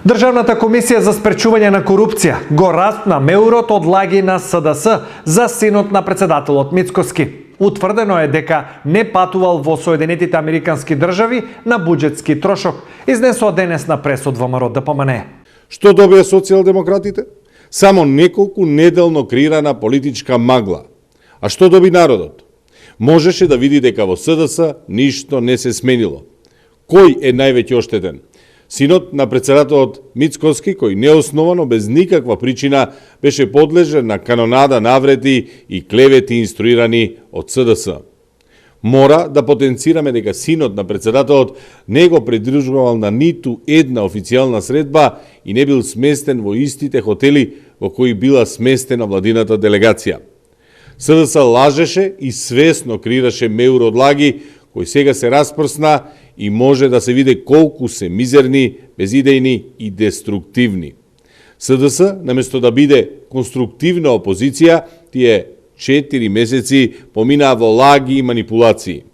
Државната комисија за спречување на корупција го распна меурот од лаги на СДС за синот на председателот Мицкоски. Утврдено е дека не патувал во Соединетите Американски држави на буџетски трошок, изнесоа денес на пресот ВМРО ДПМНЕ. Што добија социјалдемократите? Само неколку неделно креирана политичка магла. А што доби народот? Можеше да види дека во СДС ништо не се сменило. Кој е највеќе оштетен? Синот на председателот Мицкоски, кој неосновано, без никаква причина, беше подлежен на канонада навреди и клевети инструирани од СДС. Мора да потенцираме дека синот на председателот не го придружувал на ниту една официјална средба и не бил сместен во истите хотели во кои била сместена владината делегација. СДС лажеше и свесно креираше меур од лаги, кој сега се распрсна и може да се види колку се мизерни, безидејни и деструктивни. СДС, наместо да биде конструктивна опозиција, тие 4 месеци поминаа во лаги и манипулации.